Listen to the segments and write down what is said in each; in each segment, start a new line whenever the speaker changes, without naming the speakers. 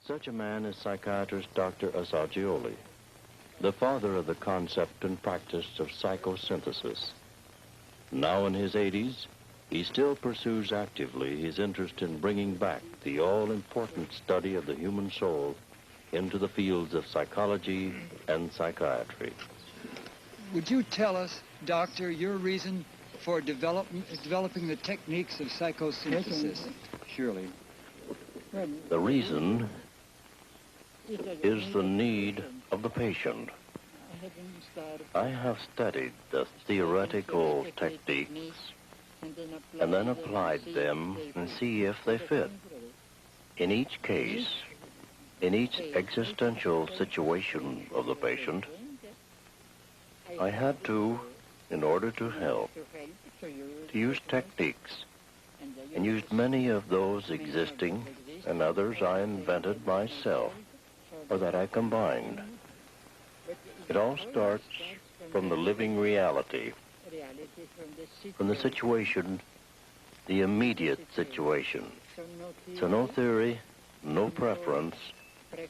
Such a man is psychiatrist Dr. Assagioli, the father of the concept and practice of psychosynthesis. Now in his 80s, he still pursues actively his interest in bringing back the all-important study of the human soul into the fields of psychology and psychiatry.
Would you tell us, Doctor, your reason for developing the techniques of psychosynthesis?
Surely.
The reason is the need of the patient. I have studied the theoretical techniques and then applied them and see if they fit. In each case, in each existential situation of the patient, I had to, in order to help, to use techniques, and used many of those existing and others I invented myself, or that I combined. It all starts from the living reality, from the situation, the immediate situation. So no theory, no preference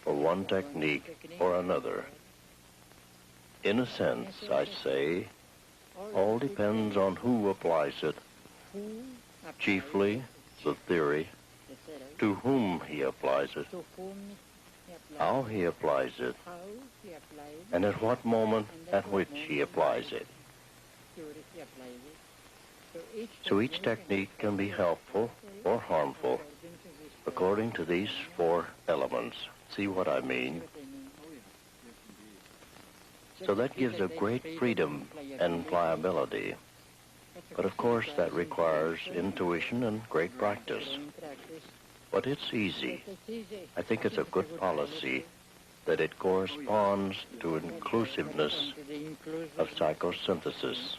for one technique or another. In a sense, I say, all depends on who applies it, chiefly the theory, to whom he applies it, how he applies it, and at what moment at which he applies it. So each technique can be helpful or harmful according to these four elements. See what I mean? So that gives a great freedom and pliability. But of course that requires intuition and great practice. But it's easy. I think it's a good policy that it corresponds to inclusiveness of psychosynthesis.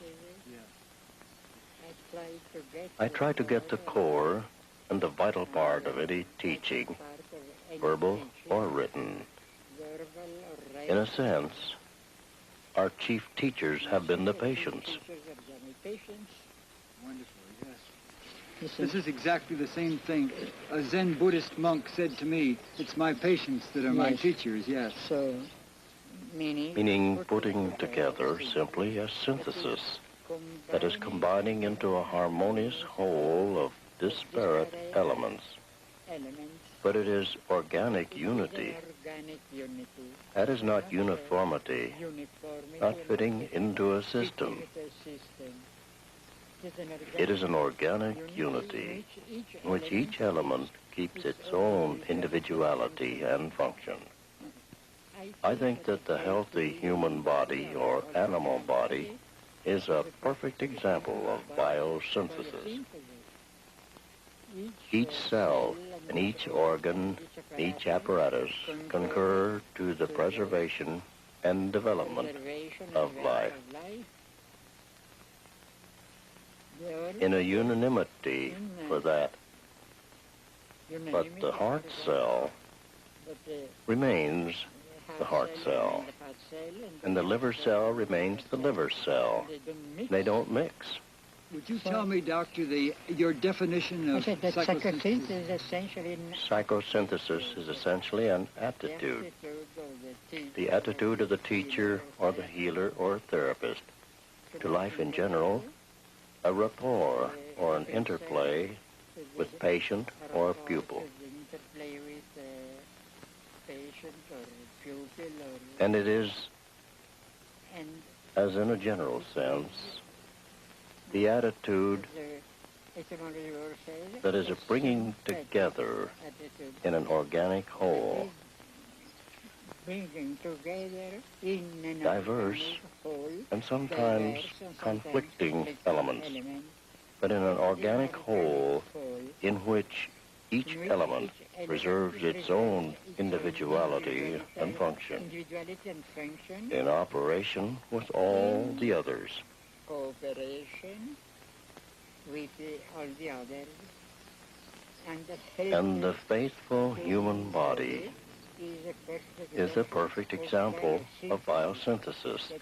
I try to get the core and the vital part of any teaching, verbal or written. In a sense, our chief teachers have been the patients.
This is exactly the same thing a Zen Buddhist monk said to me. It's my patients that are my teachers, yes.
So,
Meaning putting together simply a synthesis that is combining into a harmonious whole of disparate elements. But it is organic unity. That is not uniformity, not fitting into a system. It is an organic unity in which each element keeps its own individuality and function. I think that the healthy human body or animal body is a perfect example of biosynthesis. Each cell and each organ, each apparatus concur to the preservation and development of life. In a unanimity for that. But the heart cell remains the heart cell, and the liver cell remains the liver cell. They don't mix.
Would you tell me, Doctor, your definition of psychosynthesis?
Psychosynthesis is essentially an attitude. The attitude of the teacher or the healer or therapist to life in general, a rapport or an interplay with patient or pupil. And it is, as in a general sense, the attitude that is a bringing together in an organic whole, diverse and sometimes conflicting elements, but in an organic whole in which each element preserves its own individuality and function in operation with all the others.
Cooperation with all the others.
And the faithful human body is a perfect example of biosynthesis.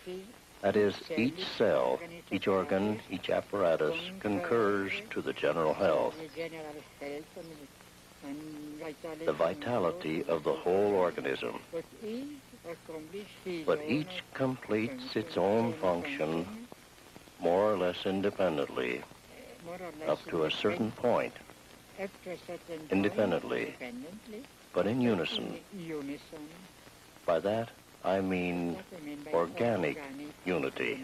That is, each cell, each organ, each apparatus concurs to the general health. the vitality of the whole organism. But each completes its own function more or less independently, up to a certain point, independently, but in unison. By that, I mean organic unity.